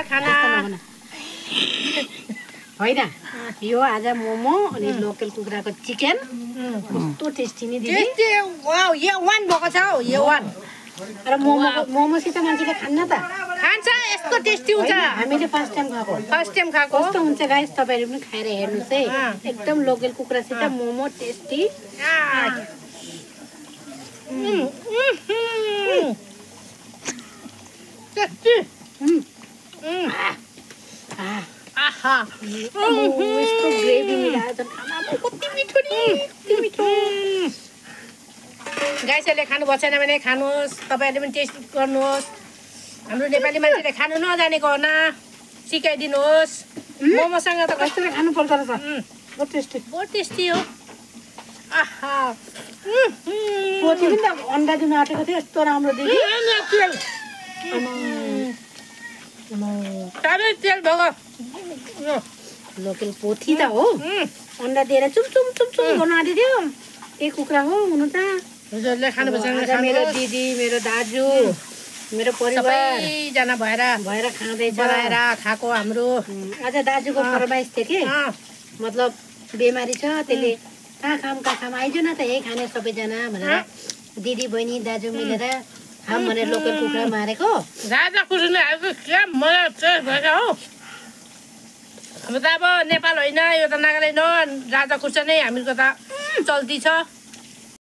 खाना होइन यो आज मोमो अनि लोकल कुखुराको चिकन कस्तो टेस्टी नि दिदी टेस्टी वाउ यो वान भएको छ हौ यो वान र मोमोसित मान्छेले खान्न त खान्छ यस्तो टेस्टी हुन्छ हामीले फर्स्ट टाइम खाएको फर्स्ट टाइम खाएको कस्तो हुन्छ गाइस तपाईहरु पनि खाएर हेर्नुस् है एकदम लोकल कुखुरासित मोमो टेस्टी टेस्टी आहा यस्तो ग्रेभी मिलाएर त खानामा कति मिठो नि कति मिठो गाइसहरूले खानु भएको छैन भने खानुहोस् तपाईँहरूले पनि टेस्ट गर्नुहोस् हाम्रो नेपाली मान्छेले खानु नजानेको हो न सिकाइदिनुहोस् मोमोसँग त कस्तो खानु पर्दो रहेछ बहुत टेस्टी हो आहा पोथी पनि त अन्डा दिनु आँटेको थियो यस्तो राम्रो दिदी साह्रै तेल भएको लोकल पोथी त हो अन्डा दिएर चुम गर्नु आँटेको थियो ए कुखुरा हो हुनु त हजुरले खानुपर्छ मेरो दिदी मेरो दाजु मेरो परिवार सबैजना भएर खाँदैछ बनाएर खाएको हाम्रो आज दाजुको फरमाइस थियो कि मतलब बिमारी छ त्यसले कहाँ खाम आइज न त यही खाने सबैजना भनेर दिदी बहिनी दाजु मिलेर खाम भनेर लोकल कुखुरा मारेको राजा कुखुराले आएको क्या मजा टेस्ट भएछ हौ हाम्रो त अब नेपाल होइन यो त नागाल्यान्ड हो राजा कुखुरा नै हामीको त चल्ती छ